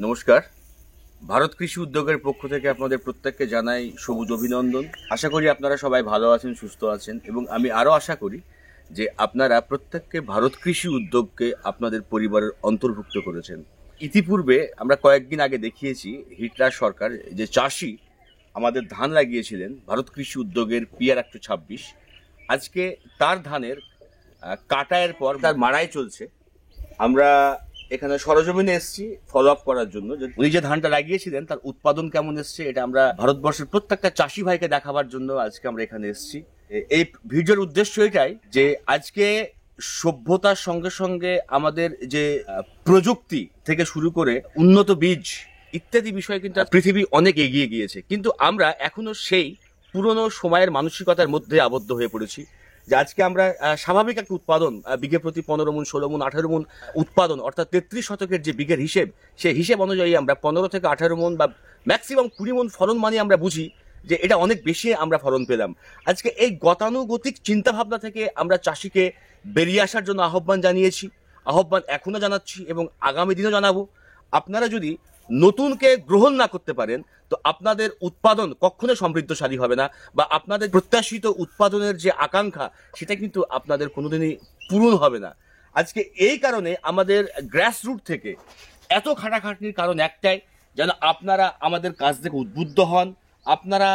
নমস্কার। ভারত কৃষি উদ্যোগের পক্ষ থেকে আপনাদের প্রত্যেককে জানাই সবুজ অভিনন্দন। আশা করি আপনারা সবাই ভালো আছেন, সুস্থ আছেন এবং আমি আরও আশা করি যে আপনারা প্রত্যেককে ভারত কৃষি উদ্যোগকে আপনাদের পরিবারের অন্তর্ভুক্ত করেছেন। ইতিপূর্বে আমরা কয়েকদিন আগে দেখিয়েছি হিটলার সরকার যে চাষি আমাদের ধান লাগিয়েছিলেন ভারত কৃষি উদ্যোগের পিআর 126, আজকে তার ধানের কাটায়ের পর তার মাড়াই চলছে। আমরা এখানে সরজমিনে এসেছি ফলো আপ করার জন্য যে উনি যে ধানটা লাগিয়েছিলেন তার উৎপাদন কেমন এসছে, এটা আমরা ভারতবর্ষের প্রত্যেকটা চাষি ভাইকে দেখাবার জন্য আজকে আমরা এখানে এসেছি। এই ভিডিওর উদ্দেশ্য এটাই যে আজকে সভ্যতার সঙ্গে সঙ্গে আমাদের যে প্রযুক্তি থেকে শুরু করে উন্নত বীজ ইত্যাদি বিষয়ে কিন্তু পৃথিবী অনেক এগিয়ে গিয়েছে, কিন্তু আমরা এখনো সেই পুরনো সময়ের মানসিকতার মধ্যে আবদ্ধ হয়ে পড়েছি যে আজকে আমরা স্বাভাবিক একটা উৎপাদন বিঘে প্রতি 15 মণ 16 মণ 18 মণ উৎপাদন অর্থাৎ 33 শতকের যে বিঘের হিসেব, সেই হিসেব অনুযায়ী আমরা 15 থেকে 18 মণ বা ম্যাক্সিমাম 20 মণ ফলন মানে আমরা বুঝি যে এটা অনেক বেশি আমরা ফলন পেলাম। আজকে এই গতানুগতিক চিন্তাভাবনা থেকে আমরা চাষিকে বেরিয়ে আসার জন্য আহ্বান জানিয়েছি, আহ্বান এখনো জানাচ্ছি এবং আগামী দিনও জানাবো। আপনারা যদি নতুনকে গ্রহণ না করতে পারেন তো আপনাদের উৎপাদন কখনো সমৃদ্ধশালী হবে না, বা আপনাদের প্রত্যাশিত উৎপাদনের যে আকাঙ্ক্ষা সেটা কিন্তু আপনাদের কোনোদিনই পূরণ হবে না। আজকে এই কারণে আমাদের গ্রাসরুট থেকে এত খাটাখাটনির কারণ একটাই, যেন আপনারা আমাদের কাজ থেকে উদ্বুদ্ধ হন। আপনারা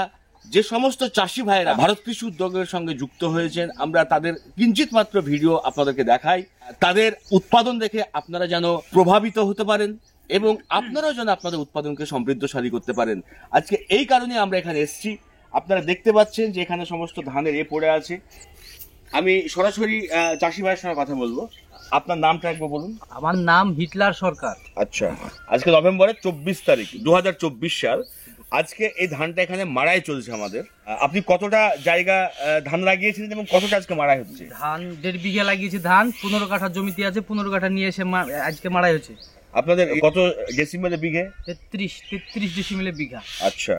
যে সমস্ত চাষি ভাইরা ভারত কৃষি উদ্যোগের সঙ্গে যুক্ত হয়েছেন, আমরা তাদের কিঞ্চিত মাত্র ভিডিও আপনাদেরকে দেখাই, তাদের উৎপাদন দেখে আপনারা যেন প্রভাবিত হতে পারেন এবং আপনারাও যেন আপনাদের উৎপাদনকে সমৃদ্ধশালী করতে পারেন। আজকে এই কারণে আমরা এখানে এসেছি। আপনারা দেখতে পাচ্ছেন যে এখানে সমস্ত ধানের পড়ে আছে। আমি সরাসরি চাষি ভাইয়ের সঙ্গে কথা বলবো। আপনার নামটা একবার বলুন। আমার নাম হিটলার সরকার। আচ্ছা, আজকে নভেম্বরের 24 তারিখ 2024 সাল। আজকে এই ধানটা এখানে মাড়াই চলছে আমাদের। আপনি কতটা জায়গা ধান লাগিয়েছিলেন এবং কতটা আজকে মাড়াই হচ্ছে? ধান 1.5 বিঘা লাগিয়েছি। ধান 15 কাঠা জমিতে আছে, 15 কাঠা নিয়ে এসে আজকে মাড়াই হচ্ছে। আপনাদের কত ডেসিমেলে বিঘে? 33 ডেসিমেলে বিঘা। আচ্ছা,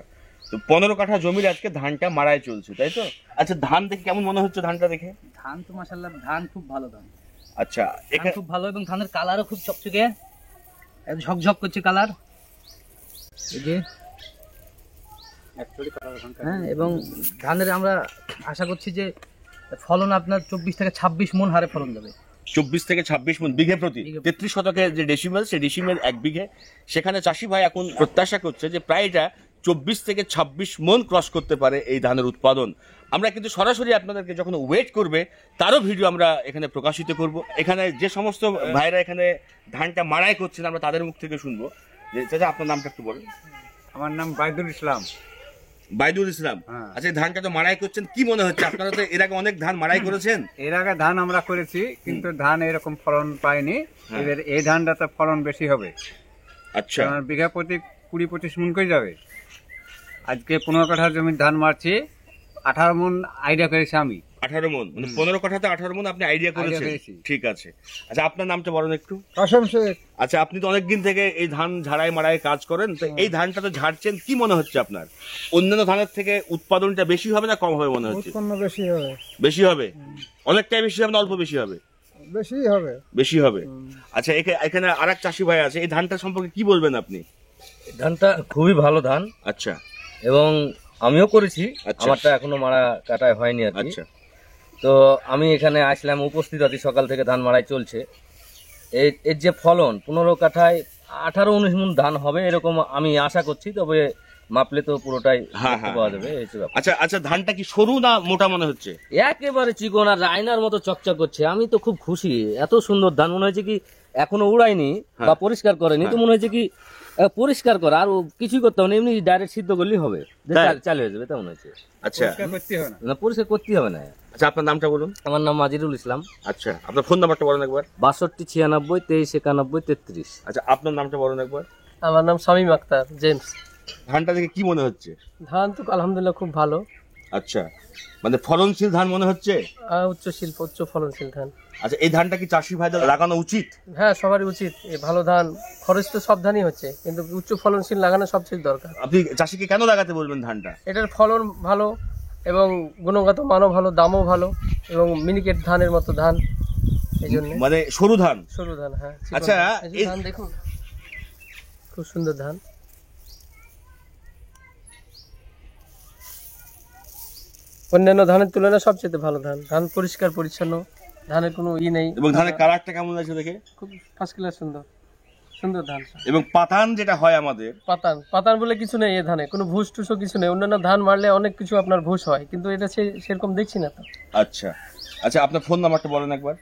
তো 15 কাঠা জমির আজকে ধানটা মাড়াই চলছে, তাই তো? আচ্ছা, ধান দেখে কেমন মনে হচ্ছে ধানটা দেখে? ধান তো মাশাআল্লাহ, ধান খুব ভালো ধান। আচ্ছা, এখানে খুব ভালো এবং ধানের কালারও খুব চকচকে, একদম ঝকঝক করছে কালার। এই যে হ্যাঁ, এবং ধানের আমরা আশা করছি যে ফলন আপনার 24 থেকে 26 মণ হারে ফলন যাবে। 24 থেকে 26 মণ বিঘে প্রতি। 33 শতকের যে ডেসিমেল, সেই ডেসিমেল 1 বিঘে। সেখানে চাষি ভাই এখন প্রত্যাশা করছে যে প্রায় এটা 24 থেকে 26 মণ ক্রস করতে পারে এই ধানের উৎপাদন। আমরা কিন্তু সরাসরি আপনাদেরকে যখন ওয়েট করবে তারও ভিডিও আমরা এখানে প্রকাশিত করব। এখানে যে সমস্ত ভাইরা এখানে ধানটা মাড়াই করছেন আমরা তাদের মুখ থেকে শুনবো। যে চাচা, আপনার নামটা একটু বলুন। আমার নাম বাইদুল ইসলাম। বাইদুল ইসলাম। আচ্ছা, ধানটা তো মাড়াই করছেন, কি মনে হচ্ছে? আপনারা তো এর আগে অনেক ধান মাড়াই করেছেন। এর আগে ধান আমরা করেছি, কিন্তু ধান এরকম ফলন পাইনি। এবার এই ধানটাতে ফলন বেশি হবে। আচ্ছা, বিঘা প্রতি 20-25 মণ করে যাবে। আজকে 15 কাঠা জমির ধান মারছি, 18 মণ আইডিয়া করেছি আমি। 18 মণ মানে 15 কাঠাতে 18 মণ আপনি আইডিয়া করেছেন? ঠিক আছে। আচ্ছা, আপনার নামটা বলেন একটু। কাসম শেখ। আচ্ছা, আপনি তো অনেকদিন থেকে এই ধান ঝাড়াই মাড়াই কাজ করেন, তো এই ধানটা তো ঝাড়ছেন, কি মনে হচ্ছে আপনার? অন্যান্য ধানের থেকে উৎপাদনটা বেশি হবে না কম হবে মনে হচ্ছে? উৎপন্ন বেশি হবে। বেশি হবে? অনেকটাই বেশি হবে না অল্প বেশি হবে? বেশি হবে। বেশি হবে। আচ্ছা, এখানে আরেক চাষি ভাই আছে, এই ধানটা সম্পর্কে কি বলবেন আপনি? ধানটা খুবই ভালো ধান। আচ্ছা, এবং আমিও করেছি। আচ্ছা। আমারটা এখনো মাড়া কাটায় হয়নি আর কি। আচ্ছা, তো আমি এখানে আসলাম, উপস্থিত আছি, সকাল থেকে ধান মাড়াই চলছে। এর যে ফলন 15 কাঠায় 18-19 মণ ধান হবে এরকম আমি আশা করছি, তবে মাপলে তো পুরোটাই পাওয়া যাবে। আচ্ছা আচ্ছা, ধানটা কি সরু না মোটা মনে হচ্ছে? একেবারে চিকন আর রায়নার মতো চকচক করছে। আমি তো খুব খুশি, এত সুন্দর ধান। মনে হয়েছে কি এখনো উড়াইনি বা পরিষ্কার করেনি, তো মনে হয়েছে কি পরিষ্কার করা আর কিছুই করতে হবে না, এমনি ডাইরেক্ট সিদ্ধ করলেই হবে, চালু হয়ে যাবে, তেমন হয়েছে। আচ্ছা, না পরিষ্কার করতেই হবে না। আচ্ছা, আপনার নামটা বলুন। আমার নাম মাজিরুল ইসলাম। আচ্ছা, আপনার ফোন নাম্বারটা বলুন একবার। 62 96 23 91 33। আচ্ছা, আপনার নামটা বলুন একবার। আমার নাম শামীম আক্তার জেমস। ধানটা দেখে কি মনে হচ্ছে? ধান তো আলহামদুলিল্লাহ খুব ভালো। আচ্ছা, মানে ফলনশীল ধান মনে হচ্ছে? উচ্চ ফলনশীল ধান। আচ্ছা, এই ধানটা কি চাষি ভাইদের লাগানো উচিত? হ্যাঁ, সবারই উচিত। এই ভালো ধান, খরচ তো সব ধানই হচ্ছে, কিন্তু উচ্চ ফলনশীল লাগানো সবচেয়ে দরকার। আপনি চাষিকে কেন লাগাতে বলবেন ধানটা? এটার ফলন ভালো এবং গুণগত মানও ভালো, দামও ভালো, এবং মিনিকেট ধানের মতো ধান, এই জন্য। মানে সরু ধান? সরু ধান, হ্যাঁ। আচ্ছা, ধান দেখুন, খুব সুন্দর ধান। অন্যান্য ধানের তুলনায় সবচেয়ে ভালো ধান। ধান পরিষ্কার পরিচ্ছন্ন, ধানের কোনো নেই। এবং ধানের কালারটা কেমন আছে দেখে? খুব ফার্স্ট ক্লাস সুন্দর সুন্দর ধান। এবং পাতান যেটা হয় আমাদের, পাতান পাতান বলে কিছু নেই এ ধানে, কোনো ভুস টুসও কিছু নেই। অন্যান্য ধান মারলে অনেক কিছু আপনার ভুস হয়, কিন্তু এটা সেরকম দেখছি না তো। আচ্ছা আচ্ছা, আপনার ফোন নাম্বারটা বলেন একবার।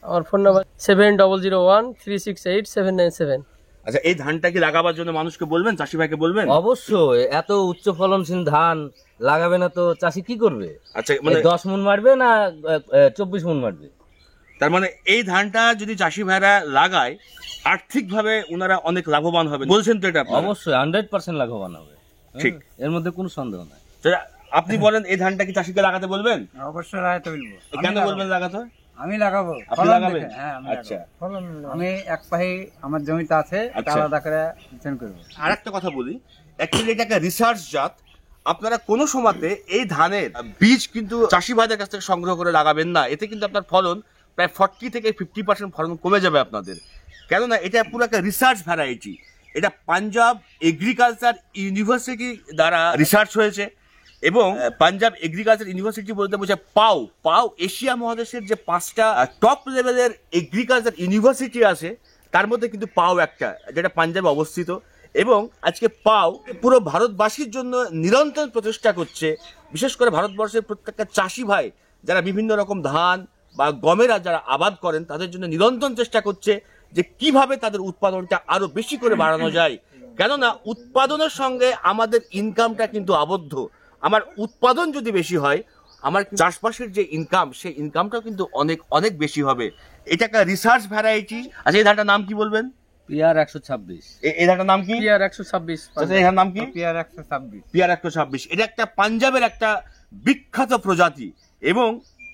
আমার ফোন নাম্বার 7001368797। আচ্ছা, এই ধানটা কি লাগাবার জন্য মানুষকে বলবেন, চাষি ভাইকে বলবেন? অবশ্যই, এত উচ্চ ফলনশীল ধান লাগাবে না তো চাষি কি করবে? আচ্ছা, মানে 10 মণ মারবে না 24 মণ মারবে? তার মানে এই ধানটা যদি চাষি ভাইরা লাগায়, আর্থিকভাবে ওনারা অনেক লাভবান হবে, বলছেন তো এটা আপনারা? অবশ্যই 100% লাভবান হবে। ঠিক। এর মধ্যে কোনো সন্দেহ নাই। তো আপনি বলেন, এই ধানটা কি চাষিকে লাগাতে বলবেন? অবশ্যই লাগাতে বলবো। কেন বলবেন লাগাতে? আমি লাগাবো। আপনি লাগাবেন? হ্যাঁ, আমি আচ্ছা। লাগাবো। আমি এক পাহে আমার জমিতে আছে, এটা আচ্ছা। আলাদা করে ডিজাইন করবো। আর একটা কথা বলি, অ্যাকচুয়ালি এটা একটা রিসার্চ জাত। আপনারা কোনো সময়তে এই ধানের বীজ কিন্তু চাষি ভাইদের কাছ থেকে সংগ্রহ করে লাগাবেন না। এতে কিন্তু আপনার ফলন প্রায় 40 থেকে 50% ফলন কমে যাবে আপনাদের। কেননা এটা পুরো একটা রিসার্চ ভ্যারাইটি। এটা পাঞ্জাব এগ্রিকালচার ইউনিভার্সিটি দ্বারা রিসার্চ হয়েছে, এবং পাঞ্জাব এগ্রিকালচার ইউনিভার্সিটি বলতে বোঝায় পাও। পাও এশিয়া মহাদেশের যে 5টা টপ লেভেলের এগ্রিকালচার ইউনিভার্সিটি আছে, তার মধ্যে কিন্তু পাও একটা, যেটা পাঞ্জাবে অবস্থিত। এবং আজকে পাও পুরো ভারতবাসীর জন্য নিরন্তর প্রচেষ্টা করছে, বিশেষ করে ভারতবর্ষের প্রত্যেকটা চাষি ভাই যারা বিভিন্ন রকম ধান বা গমের যারা আবাদ করেন, তাদের জন্য নিরন্তর চেষ্টা করছে যে কিভাবে তাদের উৎপাদনটা আরো বেশি করে বাড়ানো যায়। কেননা উৎপাদনের সঙ্গে আমাদের ইনকামটা কিন্তু আবদ্ধ। আমার উৎপাদন যদি বেশি হয়, আমার চাষবাসের যে ইনকাম, সেই ইনকামটাও কিন্তু অনেক অনেক বেশি হবে। এটা একটা রিসার্চ ভ্যারাইটি। আচ্ছা, এই ধানটার নাম কি বলবেন? পিআর 126। এই ধানটার নাম কি? পিআর 126। আচ্ছা, এর নাম কি? পিআর 126। পিআর 126। এটা একটা পাঞ্জাবের একটা বিখ্যাত প্রজাতি। এবং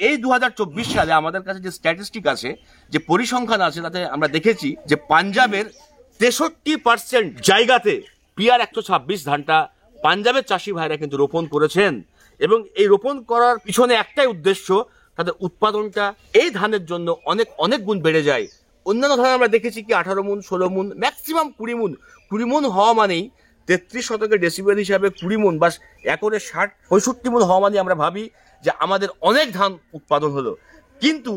এই 2024 সালে আমাদের কাছে যে স্ট্যাটিস্টিক আছে, যে পরিসংখ্যান আছে, তাতে আমরা দেখেছি যে পাঞ্জাবের 63% জায়গাতে পিআর 126 ধানটা পাঞ্জাবের চাষি ভাইরা কিন্তু রোপণ করেছেন। এবং এই রোপণ করার পিছনে একটাই উদ্দেশ্য, তাদের উৎপাদনটা এই ধানের জন্য অনেক অনেক গুণ বেড়ে যায়। অন্যান্য ধান আমরা দেখেছি কি 18 মণ, 16 মণ, ম্যাক্সিমাম 20 মণ। 20 মণ হওয়া মানেই 33 শতকের ডেসিবেল হিসাবে 20 মণ বা একরে 60-65 মণ হওয়া মানে আমরা ভাবি যে আমাদের অনেক ধান উৎপাদন হলো। কিন্তু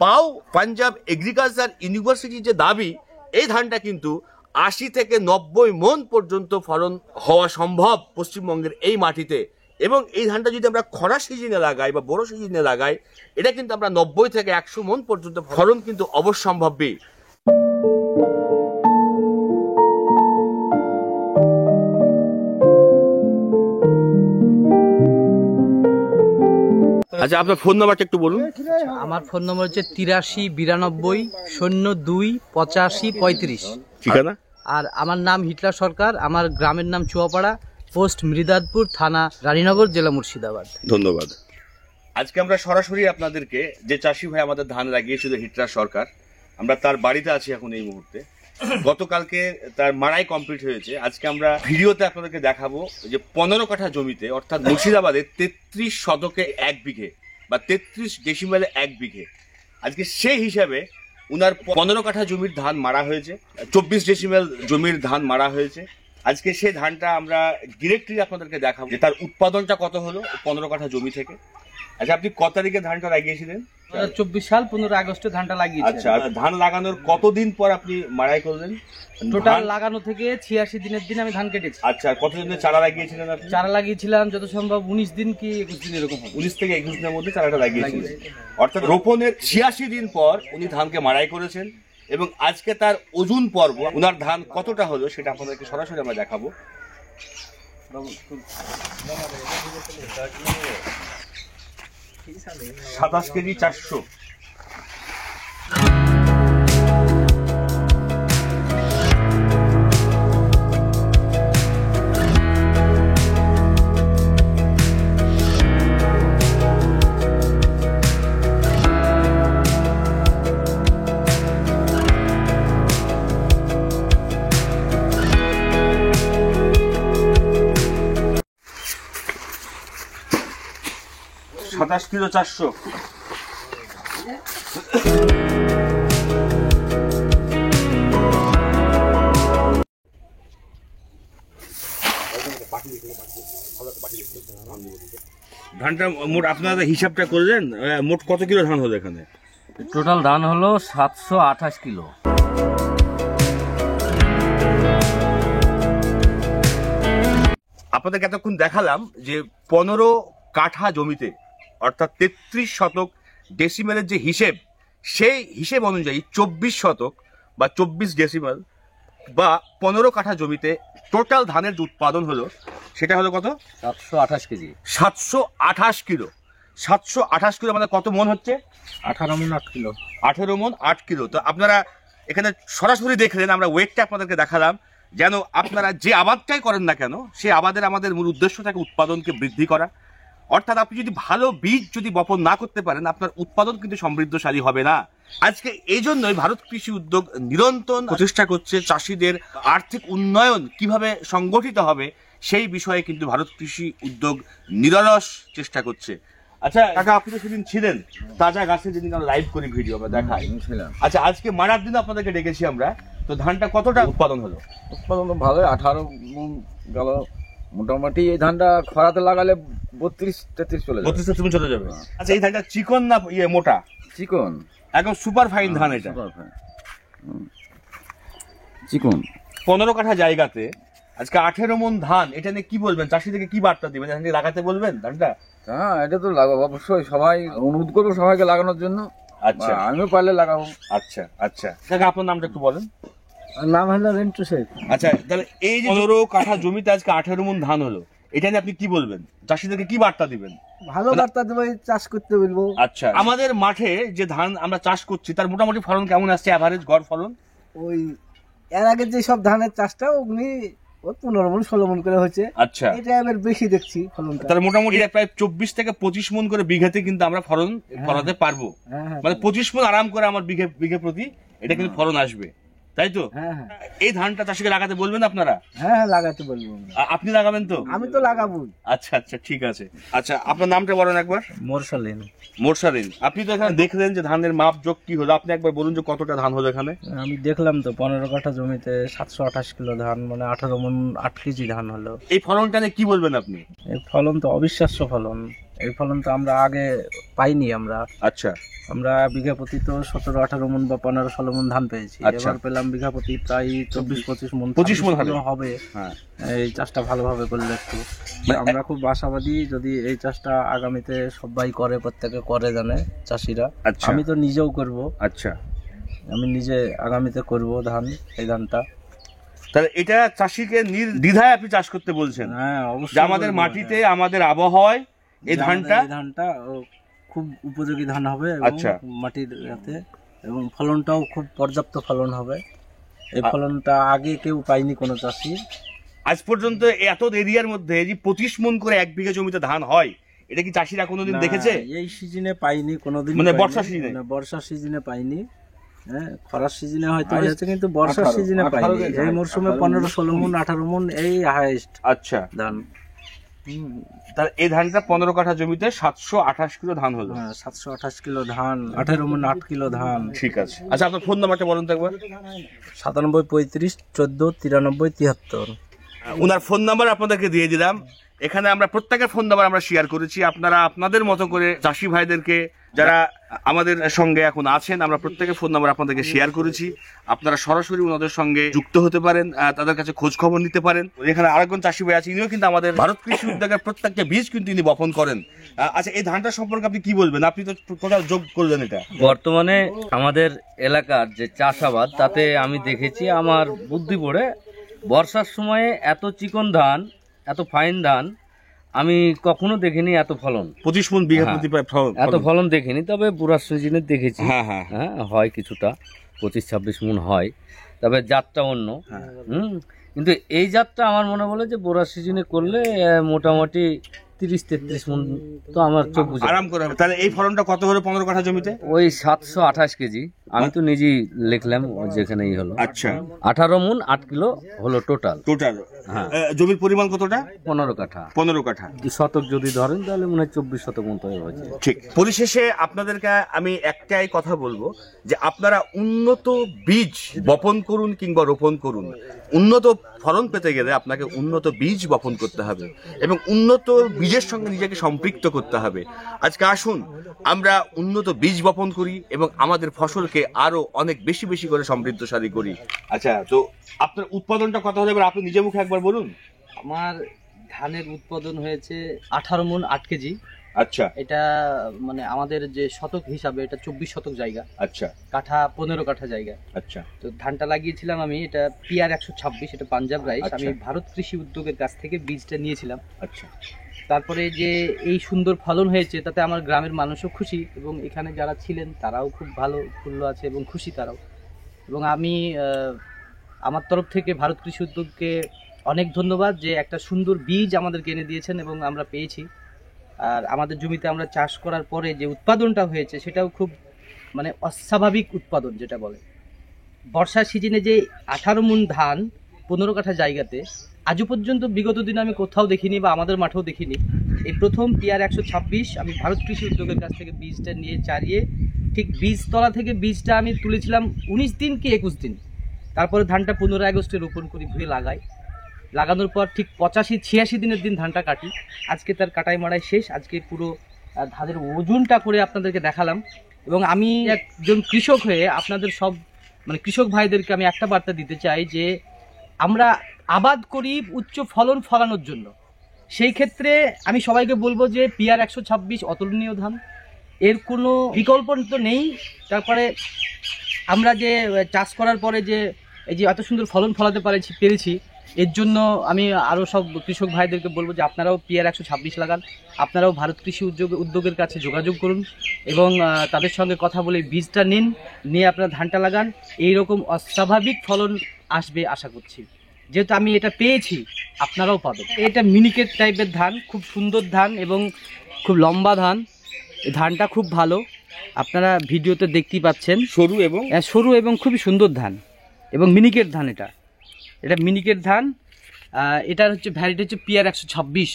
পাও পাঞ্জাব এগ্রিকালচার ইউনিভার্সিটির যে দাবি, এই ধানটা কিন্তু 80 থেকে 90 মণ পর্যন্ত ফলন হওয়া সম্ভব পশ্চিমবঙ্গের এই মাটিতে। এবং এই ধানটা যদি আমরা খরা সিজনে লাগাই বা বড় সিজনে লাগাই, এটা কিন্তু আমরা 90 থেকে 100 মণ পর্যন্ত ফলন কিন্তু অবশ্যম্ভাবী। আচ্ছা, আপনার ফোন নাম্বারটা একটু বলুন। আমার ফোন নম্বর হচ্ছে 8392028535। ঠিকানা? আর আমার নাম হিটলার সরকার, আমার গ্রামের নাম চুয়াপাড়া, পোস্ট মৃদাদপুর, থানা রানীনগর, জেলা মুর্শিদাবাদ। ধন্যবাদ। আজকে আমরা সরাসরি আপনাদেরকে, যে চাষি ভাই আমাদের ধান লাগিয়েছিল হিটলার সরকার, আমরা তার বাড়িতে আছি এখন এই মুহূর্তে। গতকালকে তার মাড়াই কমপ্লিট হয়েছে। আজকে আমরা ভিডিওতে আপনাদেরকে দেখাবো যে 15 কাঠা জমিতে, অর্থাৎ মুর্শিদাবাদে 33 শতকে 1 বিঘে বা 33 ডেসিমেলে 1 বিঘে, আজকে সেই হিসাবে উনার 15 কাঠা জমির ধান মারা হয়েছে, 24 ডেসিমেল জমির ধান মারা হয়েছে। আজকে সেই ধানটা আমরা ডিরেক্টলি আপনাদেরকে দেখাবো যে তার উৎপাদনটা কত হলো 15 কাঠা জমি থেকে। আচ্ছা, আপনি কত তারিখে ধানটা লাগিয়েছিলেন? 2024 সাল 15 আগস্টে ধানটা লাগিয়েছি। আচ্ছা, ধান লাগানোর কতদিন পর আপনি মাড়াই করলেন? টোটাল লাগানো থেকে 86 দিনের দিন আমি ধান কেটেছি। আচ্ছা, আর কতদিনের চারা লাগিয়েছিলেন আপনি? চারা লাগিয়েছিলাম যত সম্ভব 19 দিন কি 21 দিন এরকম হবে। 19 থেকে 21 দিনের মধ্যে চারাটা লাগিয়েছিলেন। অর্থাৎ রোপণের 86 দিন পর উনি ধানকে মাড়াই করেছেন। এবং আজকে তার ওজন পর্ব, উনার ধান কতটা হলো সেটা আপনাদেরকে সরাসরি আমরা দেখাবো। 27 কেজি 400। কিলো 400। ধানটা মোট আপনারা হিসাবটা করলেন, মোট কত কিলো ধান হলো এখানে? টোটাল ধান হলো 728 কিলো। আপনাদেরকে এতক্ষণ দেখালাম যে 15 কাঠা জমিতে অর্থাৎ 33 শতক ডেসিমেলের যে হিসেব, সেই হিসেব অনুযায়ী 24 শতক বা 24 ডেসিমেল বা 15 কাঠা জমিতে টোটাল ধানের যে উৎপাদন হলো সেটা হলো কত? 728 কেজি। 728 কিলো। 728 কিলো মানে কত মন হচ্ছে? 18 মণ 8 কিলো। 18 মণ 8 কিলো। তো আপনারা এখানে সরাসরি দেখলেন, আমরা ওয়েটটা আপনাদেরকে দেখালাম, যেন আপনারা যে আবাদটাই করেন না কেন সেই আবাদের আমাদের মূল উদ্দেশ্য থাকে উৎপাদনকে বৃদ্ধি করা। অর্থাৎ আপনি যদি ভালো বীজ যদি বপন না করতে পারেন আপনার উৎপাদন কিন্তু সমৃদ্ধশালী হবে না। আজকে এই জন্যই ভারত কৃষি উদ্যোগ নিরন্তর প্রচেষ্টা করছে চাষিদের আর্থিক উন্নয়ন কিভাবে সংগঠিত হবে সেই বিষয়ে কিন্তু ভারত কৃষি উদ্যোগ নিরলস চেষ্টা করছে। আচ্ছা কাকা, আপনি তো সেদিন ছিলেন তাজা গাছে, যেদিন আমরা লাইভ করি ভিডিও আমরা দেখাই। আচ্ছা আজকে মারার দিন আপনাদেরকে ডেকেছি আমরা, তো ধানটা কতটা উৎপাদন হলো? উৎপাদন তো ভালোই, 18 মণ গেল মোটামুটি। এই ধানটা খরাতে লাগালে 32-33 চলে যাবে। 32 চলে যাবে। আচ্ছা এই ধানটা চিকন না মোটা? চিকন, একদম সুপার ফাইন ধান এটা। চিকন 15 কাঠা জায়গাতে আজকে 18 মণ ধান, এটা নিয়ে কি বলবেন? চাষিদেরকে কি বার্তা দিবেন? ধানটি লাগাতে বলবেন ধানটা? হ্যাঁ, এটা তো লাগাবো অবশ্যই, সবাই অনুরোধ করবো সবাইকে লাগানোর জন্য। আচ্ছা আমিও পারলে লাগাবো। আচ্ছা আচ্ছা কাকা, আপনার নামটা একটু বলেন। নাম হলো রেন্টু শেখ। আচ্ছা তাহলে এই যে 15 কাঠা জমিতে আজকে 18 মণ ধান হলো, এটা নিয়ে আপনি কি বলবেন? চাষিদেরকে কি বার্তা দিবেন? ভালো বার্তা দেবো, চাষ করতে বলবো। আচ্ছা, আমাদের মাঠে যে ধান আমরা চাষ করছি তার মোটামুটি ফলন কেমন আসছে? এভারেজ গড় ফলন? ওই এর আগে যে সব ধানের চাষটা ওগুলি ওই 15 মণ 16 মণ করে হচ্ছে। আচ্ছা, এটা এবার বেশি দেখছি ফলনটা। তাহলে মোটামুটি এটা প্রায় 24 থেকে 25 মণ করে বিঘাতে কিন্তু আমরা ফলন ফলাতে পারবো। হ্যাঁ, মানে 25 মণ আরাম করে আমার বিঘে প্রতি এটা কিন্তু ফলন আসবে, তাই তো? হ্যাঁ হ্যাঁ এই ধানটা চাষিকে লাগাতে বলবেন আপনারা? হ্যাঁ লাগাতে বলবো। আপনি লাগাবেন তো? আমি তো লাগাবো। আচ্ছা আচ্ছা ঠিক আছে। আচ্ছা আপনার নামটা বলেন একবার। মোরসালিন। মোরসালিন, আপনি তো এখানে দেখলেন যে ধানের মাপ যোগ কি হলো, আপনি একবার বলুন যে কতটা ধান হলো এখানে? আমি দেখলাম তো 15 কাঠা জমিতে 728 কিলো ধান, মানে 18 মণ 8 কেজি ধান হলো। এই ফলনটা নিয়ে কি বলবেন আপনি? এই ফলন তো অবিশ্বাস্য ফলন। এই ফলন তো আমরা আগে পাইনি। আচ্ছা, আমরা বিঘা প্রতি তো 17-18 মণ বা 15-16 মণ ধান পেয়েছি। আচ্ছা। এবার পেলাম বিঘা প্রতি প্রায় 24-25 মণ। 25 মণ হবে। হ্যাঁ, এই চাষটা ভালোভাবে করলে একটু আমরা খুব আশাবাদী, যদি এই চাষটা আগামীতে সবাই করে, প্রত্যেকে করে জানে চাষিরা। আচ্ছা। আমি তো নিজেও করব। আচ্ছা, আমি নিজে আগামীতে করব ধান, এই ধানটা। তাহলে এটা চাষিকে নির্দ্বিধায় আপনি চাষ করতে বলছেন? হ্যাঁ যে অবশ্যই। আমাদের মাটিতে আমাদের আবহাওয়ায় এই ধানটা খুব উপযোগী ধান হবে এবং আচ্ছা। মাটির ইয়াতে, এবং ফলনটাও খুব পর্যাপ্ত ফলন হবে। এই ফলনটা আগে কেউ পায়নি কোনো চাষি আজ পর্যন্ত। এত এরিয়ার মধ্যে যে 25 মণ করে 1 বিঘা জমিতে ধান হয়, এটা কি চাষিরা কোনোদিন না, দেখেছে? এই সিজনে পাইনি কোনোদিন। মানে বর্ষা সিজনে? না, বর্ষা সিজনে পাইনি। হ্যাঁ, খরার সিজনে হয়তো হয়েছে, কিন্তু বর্ষার সিজনে পাইনি। এই মরশুমে 15-16 মণ 18 মণ এই হাইয়েস্ট আচ্ছা ধান। তাহলে এই ধানটা 15 কাঠা জমিতে 728 কিলো ধান হলো। হ্যাঁ, 728 কিলো ধান, 18 মণ 8 কিলো ধান। ঠিক আছে। আচ্ছা আপনার ফোন নাম্বারটা বলুন তো একবার। 97 35 14 93 73। ওনার ফোন নাম্বার আপনাদেরকে দিয়ে দিলাম। এখানে আমরা প্রত্যেকের ফোন নাম্বার আমরা শেয়ার করেছি। আপনারা আপনাদের মতো করে চাষি ভাইদেরকে যারা আমাদের সঙ্গে এখন আছেন, আমরা প্রত্যেকের ফোন নাম্বার আপনাদেরকে শেয়ার করেছি। আপনারা সরাসরি ওনাদের সঙ্গে যুক্ত হতে পারেন, তাদের কাছে খোঁজ খবর নিতে পারেন। এখানে আরেকজন চাষি ভাই আছে, ইনিও কিন্তু আমাদের ভারত কৃষি উদ্যোগের প্রত্যেকটা বীজ কিন্তু ইনি বপন করেন। আচ্ছা এই ধানটা সম্পর্কে আপনি কি বলবেন? আপনি তো টোটাল যোগ করলেন এটা। বর্তমানে আমাদের এলাকার যে চাষাবাদ, তাতে আমি দেখেছি আমার বুদ্ধি পড়ে, বর্ষার সময়ে এত চিকন ধান, এত ফাইন ধান আমি কখনো দেখিনি। এত ফলন 25 মণ বিঘা প্রতি এত ফলন দেখিনি, তবে বুড়ার সিজনে দেখেছি। হ্যাঁ হ্যাঁ হ্যাঁ, হয় কিছুটা 25-26 মণ হয়, তবে জাতটা অন্য। কিন্তু এই জাতটা আমার মনে বলে যে বোরার সিজনে করলে মোটামুটি 30-33 মণ তো আমার চোখ বুঝে আরাম করে হবে। তাহলে এই ফলনটা কত হলো 15 কাঠা জমিতে? ওই 728 কেজি। আমি তো নিজেই লিখলাম যেখানেই হলো। আচ্ছা, 18 মণ 8 কিলো হলো টোটাল। টোটাল হ্যাঁ। জমির পরিমাণ কতটা? 15 কাঠা। 15 কাঠা। শতক যদি ধরেন তাহলে মনে হয় 24 শতক মতো হয়েছে। ঠিক। পরিশেষে আপনাদেরকে আমি একটাই কথা বলবো যে আপনারা উন্নত বীজ বপন করুন কিংবা রোপণ করুন। উন্নত ফলন পেতে গেলে আপনাকে উন্নত বীজ বপন করতে হবে এবং উন্নত বীজের সঙ্গে নিজেকে সম্পৃক্ত করতে হবে। আজকে আসুন আমরা উন্নত বীজ বপন করি এবং আমাদের ফসলকে আরো অনেক বেশি বেশি করে সমৃদ্ধশালী করি। আচ্ছা, তো আপনার উৎপাদনটা কত হলে আপনি নিজে মুখে একবার বলুন। আমার ধানের উৎপাদন হয়েছে 18 মণ 8 কেজি। আচ্ছা এটা মানে আমাদের যে শতক হিসাবে এটা 24 শতক জায়গা, আচ্ছা কাঠা 15 কাঠা জায়গা। আচ্ছা তো ধানটা লাগিয়েছিলাম আমি, এটা পিআর 126, এটা পাঞ্জাব রাইস। আচ্ছা। আমি ভারত কৃষি উদ্যোগের কাছ থেকে বীজটা নিয়েছিলাম। আচ্ছা তারপরে যে এই সুন্দর ফলন হয়েছে তাতে আমার গ্রামের মানুষও খুশি এবং এখানে যারা ছিলেন তারাও খুব ভালো উৎফুল্ল আছে এবং খুশি তারাও। এবং আমি আমার তরফ থেকে ভারত কৃষি উদ্যোগকে অনেক ধন্যবাদ যে একটা সুন্দর বীজ আমাদেরকে এনে দিয়েছেন এবং আমরা পেয়েছি। আর আমাদের জমিতে আমরা চাষ করার পরে যে উৎপাদনটা হয়েছে সেটাও খুব মানে অস্বাভাবিক উৎপাদন যেটা বলে। বর্ষার সিজনে যে 18 মণ ধান 15 কাঠা জায়গাতে আজও পর্যন্ত বিগত দিনে আমি কোথাও দেখিনি বা আমাদের মাঠেও দেখিনি। এই প্রথম পিআর 126 আমি ভারত কৃষি উদ্যোগের কাছ থেকে বীজটা নিয়ে চারিয়ে ঠিক বীজতলা থেকে বীজটা আমি তুলেছিলাম 19 দিন কি 21 দিন। তারপরে ধানটা 15 আগস্টে রোপণ করি, ভুঁয়ে লাগাই। লাগানোর পর ঠিক 85-86 দিনের দিন ধানটা কাটি। আজকে তার কাটাই মাড়াই শেষ। আজকে পুরো ধানের ওজনটা করে আপনাদেরকে দেখালাম। এবং আমি একজন কৃষক হয়ে আপনাদের সব মানে কৃষক ভাইদেরকে আমি একটা বার্তা দিতে চাই যে আমরা আবাদ করি উচ্চ ফলন ফলানোর জন্য। সেই ক্ষেত্রে আমি সবাইকে বলবো যে পিআর 126 অতুলনীয় ধান, এর কোনো বিকল্প তো নেই। তারপরে আমরা যে চাষ করার পরে যে এই যে এত সুন্দর ফলন ফলাতে পেরেছি এর জন্য আমি আরও সব কৃষক ভাইদেরকে বলবো যে আপনারাও পিআর 126 লাগান, আপনারাও ভারত কৃষি উদ্যোগের কাছে যোগাযোগ করুন এবং তাদের সঙ্গে কথা বলে বীজটা নিয়ে আপনারা ধানটা লাগান। এইরকম অস্বাভাবিক ফলন আসবে আশা করছি। যেহেতু আমি এটা পেয়েছি আপনারাও পাবেন। এটা মিনিকেট টাইপের ধান, খুব সুন্দর ধান এবং খুব লম্বা ধান। এই ধানটা খুব ভালো, আপনারা ভিডিওতে দেখতেই পাচ্ছেন। সরু এবং খুবই সুন্দর ধান এবং মিনিকেট ধান। এটা মিনিকেট ধান। এটার হচ্ছে ভ্যারাইটি হচ্ছে পিআর 126।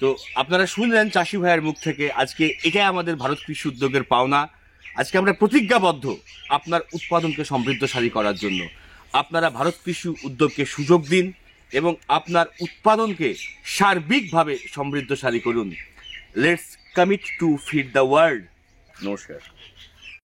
তো আপনারা শুনলেন চাষি ভাইয়ের মুখ থেকে। আজকে এটাই আমাদের ভারত কৃষি উদ্যোগের পাওনা। আজকে আমরা প্রতিজ্ঞাবদ্ধ আপনার উৎপাদনকে সমৃদ্ধশালী করার জন্য। আপনারা ভারত কৃষি উদ্যোগকে সুযোগ দিন এবং আপনার উৎপাদনকে সার্বিকভাবে সমৃদ্ধশালী করুন। Let's commit to feed the world. নমস্কার।